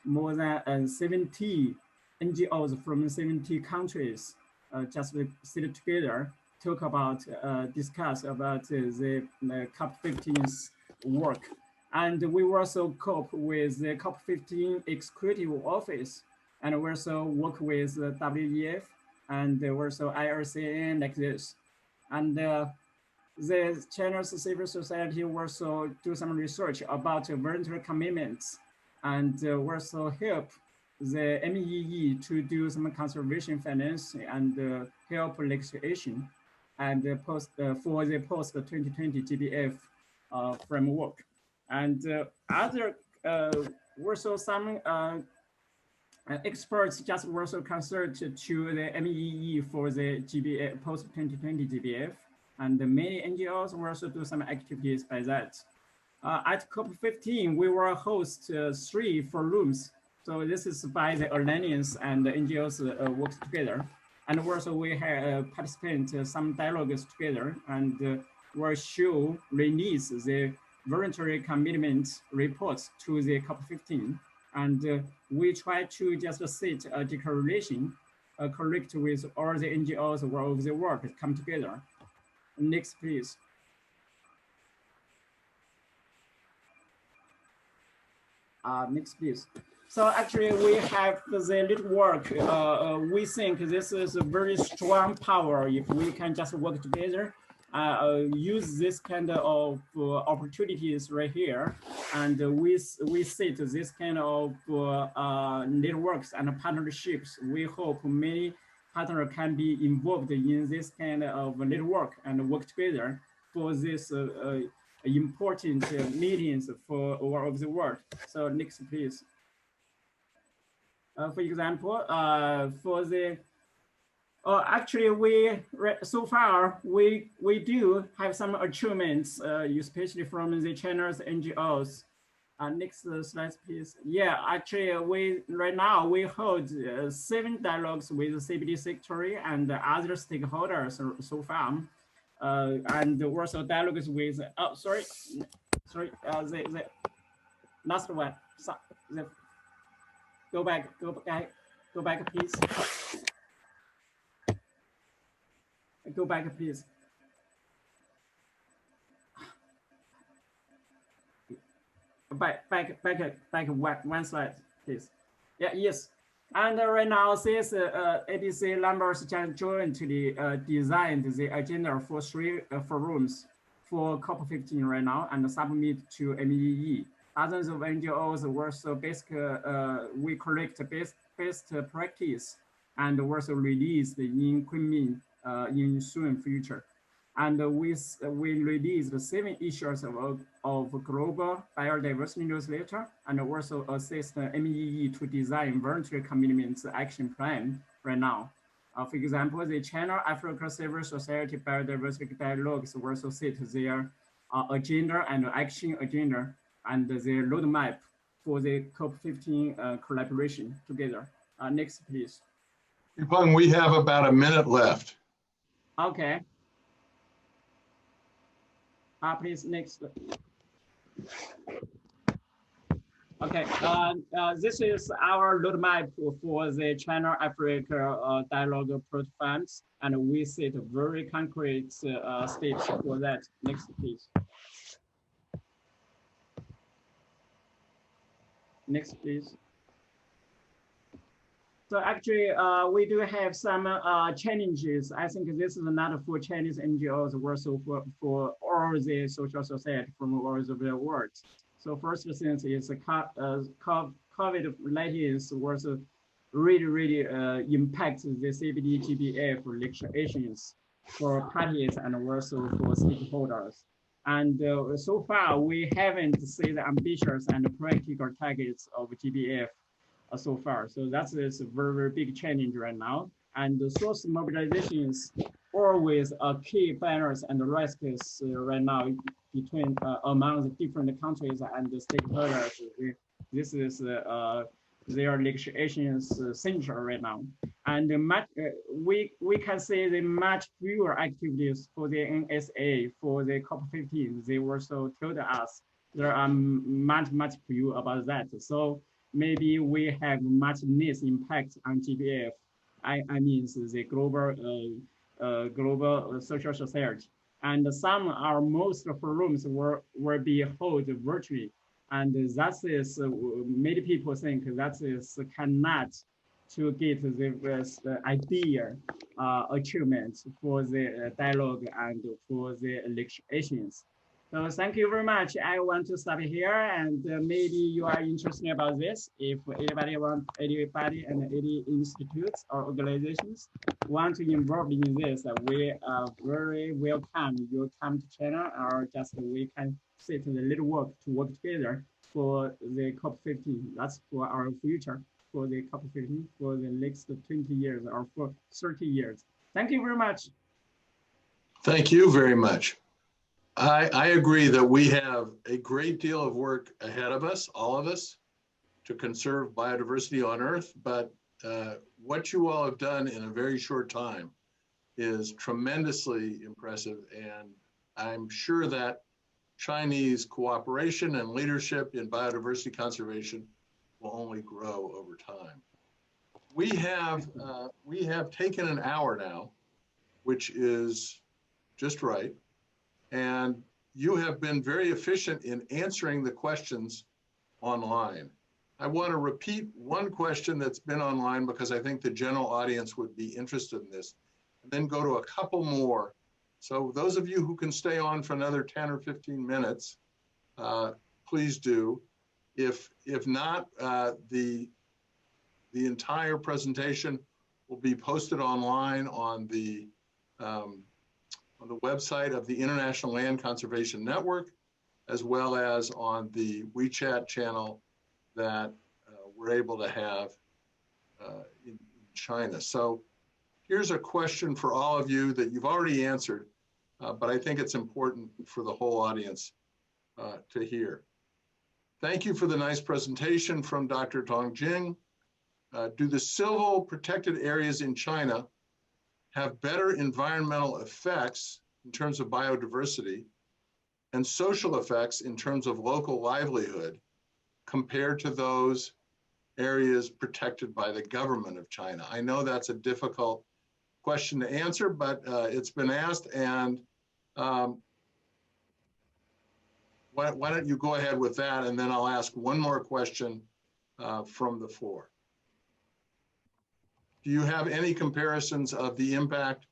70 NGOs from 70 countries just sit together, talk about, discuss about the COP15's work. And we also cope with the COP15 Executive Office, and we also work with WEF and also ILCN like this. And the China's civil society also do some research about voluntary commitments and also help the MEEE to do some conservation finance and help legislation and for the post-2020 GBF framework. And other also some experts just also consult to the MEEE for the GBF post-2020 GBF. And many NGOs will also do some activities by that. At COP15, we will host 3 forums. So this is by the Alliance and the NGOs work together. And also we have participants some dialogues together and will show release the voluntary commitment reports to the COP15. And we try to just set a declaration correct with all the NGOs all over the world come together. Next, please. Next, please. So actually, we have the little work. We think this is a very strong power if we can just work together, use this kind of opportunities right here, and we set this kind of networks and partnerships. We hope many partners can be involved in this kind of network and work together for this important meetings for all over the world. So next, please. For example, for the actually so far we do have some achievements, especially from the China's NGOs. Next slide, please. Yeah, actually right now we hold 7 dialogues with the CBD sector and other stakeholders so far, and also dialogues with the last one. Go back, please. Go back, please. Back one slide, please. Yeah, yes. And right now, this ABC members just jointly designed the agenda for 3 forums for COP15 right now and submit to MEEE. Dozens of NGOs also we collect best practice and also released in KUNMING in soon future. And we released 7 issues of global biodiversity newsletter and also assist MEEE to design voluntary commitments action plan right now. For example, the China Africa Civil Society Biodiversity Dialogues also set their agenda and action agenda and the roadmap for the COP15 collaboration together. Next, please. Yupeng, we have about a minute left. Okay. Please, next. Okay, this is our roadmap for the China-Africa dialogue programs, and we set very concrete steps for that. Next, please. Next, please. So actually, we do have some challenges. I think this is not for Chinese NGOs, also for all the social society from all over the world. So first thing is COVID-19 was really impact the CBD GBF legislations for parties and also for stakeholders. And so far, we haven't seen the ambitious and practical targets of GBF so far. So that's a very big challenge right now. And the source mobilization is always a key balance and risks right now between among the different countries and the stakeholders. This is their legislation's center right now. And we can say the much fewer activities for the NSA for the COP15. They also told us there are much few about that. So maybe we have much less impact on GBF. I mean the global social society. And some are most forums will be held virtually. And that is, many people think that is cannot to get the idea achievement for the dialogue and for the elections. So thank you very much. I want to stop here, and maybe you are interested about this. If anybody and any institutes or organizations want to involve in this, we are very welcome. You come to China, or just we can sit in the little work to work together for the COP15. That's for our future, for the COP15 for the next 20 years or for 30 years. Thank you very much. Thank you very much. I agree that we have a great deal of work ahead of us, all of us, to conserve biodiversity on Earth, but what you all have done in a very short time is tremendously impressive, and I'm sure that Chinese cooperation and leadership in biodiversity conservation will only grow over time. We have taken an hour now, which is just right. And you have been very efficient in answering the questions online. I want to repeat one question that's been online because I think the general audience would be interested in this, and then go to a couple more. So those of you who can stay on for another 10 or 15 minutes, please do. If not, the entire presentation will be posted online on the website of the International Land Conservation Network, as well as on the WeChat channel that we're able to have in China. So here's a question for all of you that you've already answered, but I think it's important for the whole audience to hear. Thank you for the nice presentation from Dr. Tong Jing. Do the civil protected areas in China have better environmental effects in terms of biodiversity and social effects in terms of local livelihood compared to those areas protected by the government of China? I know that's a difficult question to answer, but it's been asked, and why don't you go ahead with that, and then I'll ask one more question from the floor. Do you have any comparisons of the impact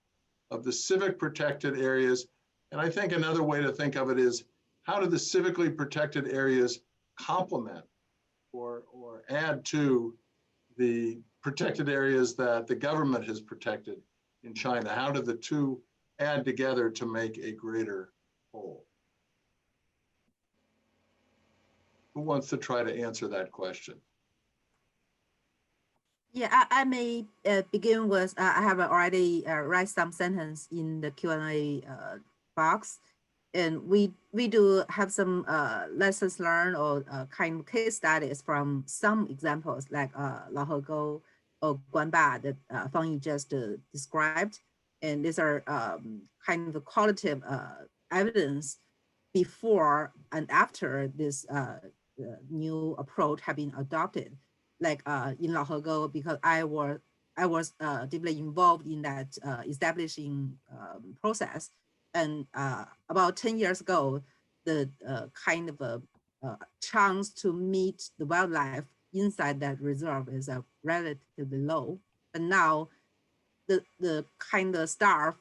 of the civic protected areas? And I think another way to think of it is, how do the civically protected areas complement or add to the protected areas that the government has protected in China? How do the two add together to make a greater whole? Who wants to try to answer that question? Yeah, I may begin with, I have already write some sentence in the Q&A box. And we do have some lessons learned or kind of case studies from some examples like Laohegou or Guanba that Fang Yi just described. And these are kind of the qualitative evidence before and after this new approach have been adopted. Like in Laohegou, because I was deeply involved in that establishing process. And about 10 years ago, the kind of chance to meet the wildlife inside that reserve is relatively low. And now the kind of staff,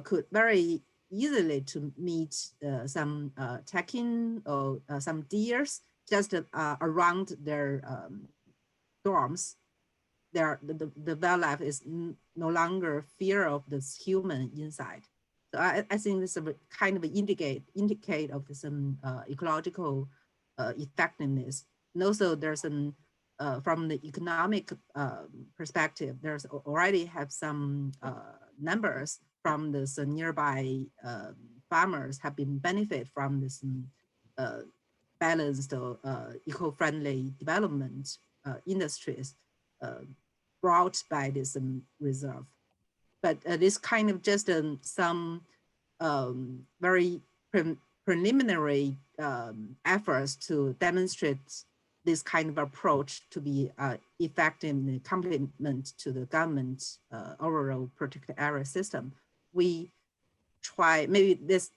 could very easily to meet some takin or some deers just around their dorms. The wildlife is no longer fear of this human inside. So I think this is a kind of indicate of some ecological effectiveness. And also there's some, from the economic perspective, there's already have some numbers from this nearby farmers have been benefit from this balanced eco-friendly development industries brought by this reserve. But this kind of just some very preliminary efforts to demonstrate this kind of approach to be effective in complement to the government overall protected area system. We try, maybe this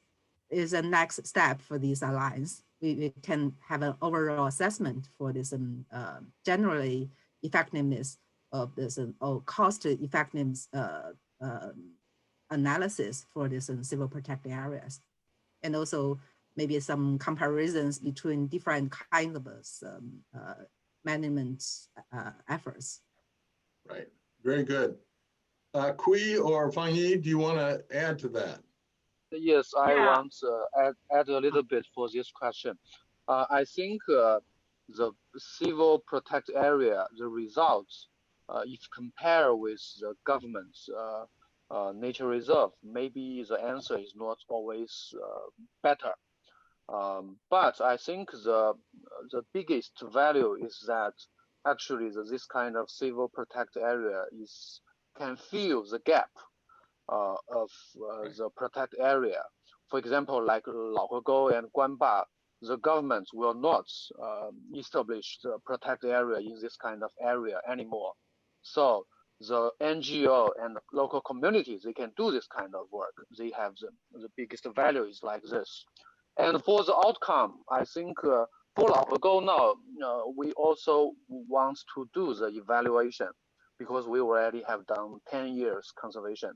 is a next step for this alliance. We can have an overall assessment for this generally effectiveness of this or cost effectiveness analysis for this civil protected areas. And also maybe some comparisons between different kinds of management efforts. Right, very good. Kui or Fang Yi, do you want to add to that? Yes, I want to add a little bit for this question. I think the civil protected area, the results, if compared with the government's nature reserve, maybe the answer is not always better. But I think the biggest value is that actually this kind of civil protected area can fill the gap of the protected area. For example, like Laohegou and Guanba, the government will not establish the protected area in this kind of area anymore. So the NGO and local communities, they can do this kind of work. They have the biggest value is like this. And for the outcome, I think for Laohegou now, we also want to do the evaluation because we already have done 10 years conservation.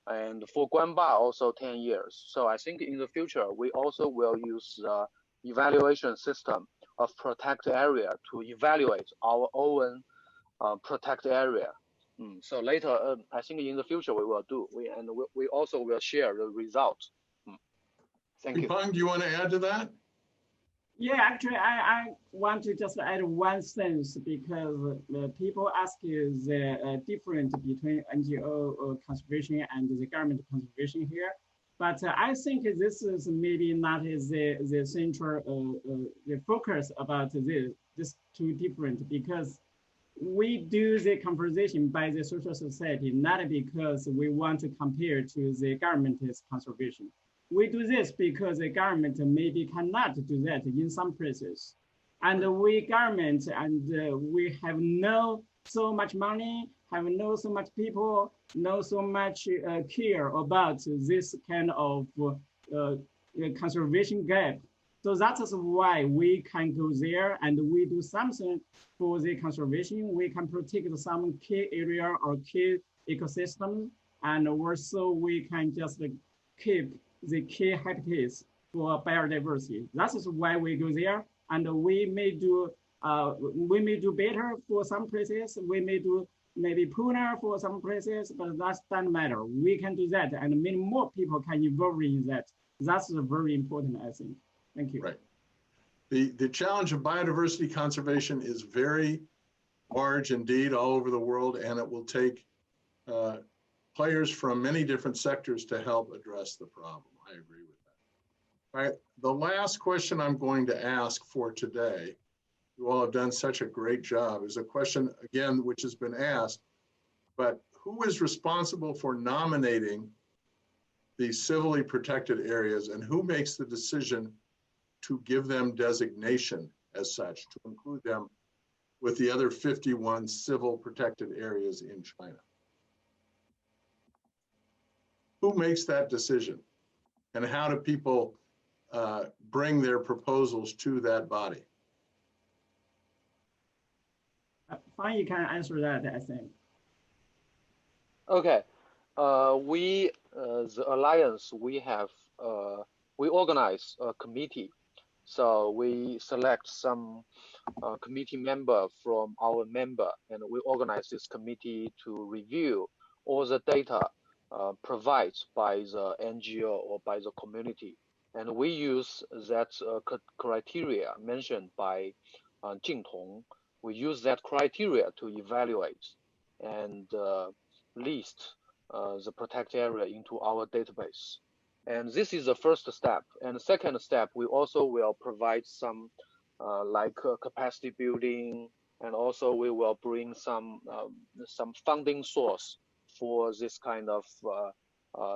And for Guanba, also 10 years. So I think in the future, we also will use the evaluation system of protected area to evaluate our own protected area. So later, I think in the future we will do. We also will share the results. Thank you. Peng, do you want to add to that? Yeah, actually, I want to just add one sentence because people ask you the difference between NGO conservation and the government conservation here. But I think this is maybe not the central the focus about this two different because we do the conversation by the social society, not because we want to compare to the government's conservation. We do this because the government maybe cannot do that in some places. And we government and we have no so much money, have no so much people, no so much care about this kind of conservation gap. So that is why we can go there and we do something for the conservation. We can protect some key area or key ecosystem, and also we can just keep the key habitats for biodiversity. That is why we go there, and we may do better for some places. We may do maybe poorer for some places, but that doesn't matter. We can do that, and many more people can involve in that. That's very important, I think. Thank you. Right. The challenge of biodiversity conservation is very large indeed all over the world, and it will take players from many different sectors to help address the problem. I agree with that. All right, the last question I'm going to ask for today, you all have done such a great job, is a question, again, which has been asked, but who is responsible for nominating these civilly protected areas and who makes the decision to give them designation as such, to include them with the other 51 civil protected areas in China? Who makes that decision? And how do people bring their proposals to that body? Fine, you can answer that, I think. Okay. The Alliance, we organize a committee. So we select some committee member from our member, and we organize this committee to review all the data provided by the NGO or by the community. And we use that criteria mentioned by Jing Tong. We use that criteria to evaluate and list the protected area into our database. And this is the first step. And the second step, we also will provide some capacity building, and also we will bring some funding source for this kind of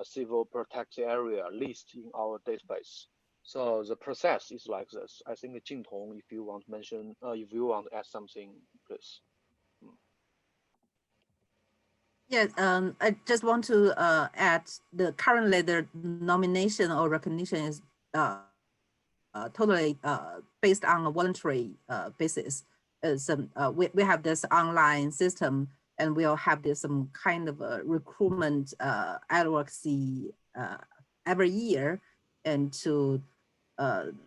civil protected area list in our database. So the process is like this. I think Jing Tong, if you want to mention, if you want to add something, please. Yes, I just want to add currently the nomination or recognition is totally based on a voluntary basis. We have this online system, and we'll have this some kind of recruitment advocacy every year, and to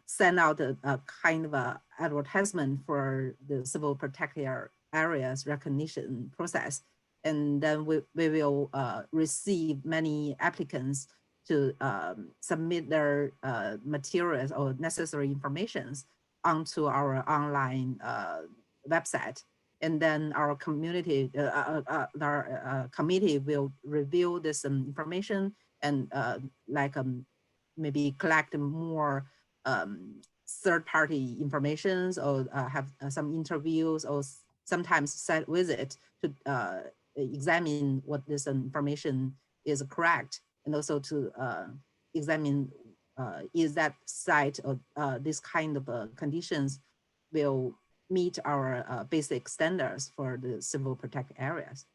send out a kind of a advertisement for the civil protected areas recognition process. And then we will receive many applicants to submit their materials or necessary informations onto our online website. And then our community, our committee will review this information and maybe collect more third-party information, or have some interviews, or sometimes site visit to examine what this information is correct, and also to examine is that site or this kind of conditions will meet our basic standards for the civil protected areas.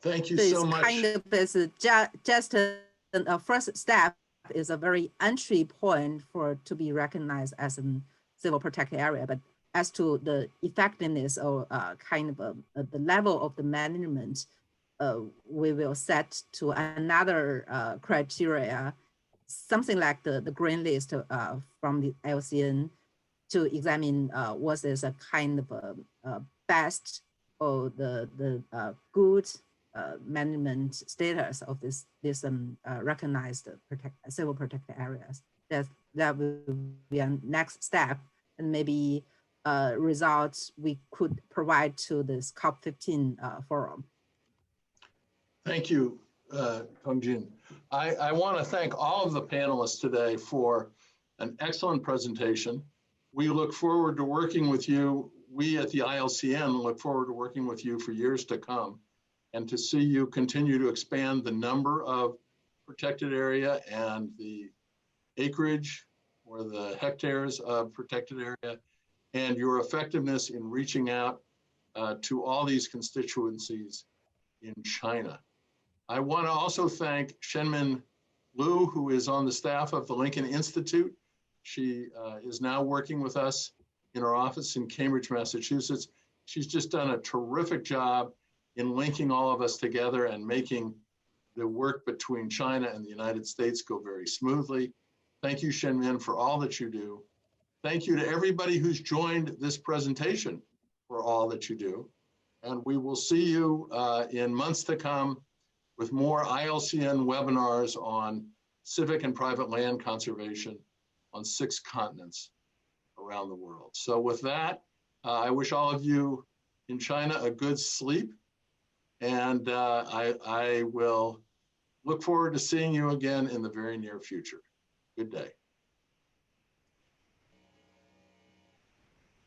Thank you so much. Kind of is just a first step, is a very entry point to be recognized as a civil protected area. But as to the effectiveness or kind of the level of the management, we will set to another criteria, something like the green list from the ILCN, to examine what is a kind of a best or the good management status of this recognized civil protected areas. That will be a next step, and maybe results we could provide to this COP15 forum. Thank you, Hongjin. I want to thank all of the panelists today for an excellent presentation. We look forward to working with you. We at the ILCN look forward to working with you for years to come, and to see you continue to expand the number of protected area and the acreage or the hectares of protected area, and your effectiveness in reaching out to all these constituencies in China. I want to also thank Shenmin Liu, who is on the staff of the Lincoln Institute. She is now working with us in our office in Cambridge, Massachusetts. She's just done a terrific job in linking all of us together and making the work between China and the United States go very smoothly. Thank you, Shenmin, for all that you do. Thank you to everybody who's joined this presentation for all that you do. And we will see you in months to come with more ILCN webinars on civic and private land conservation on 6 continents around the world. So with that, I wish all of you in China a good sleep, and I will look forward to seeing you again in the very near future. Good day.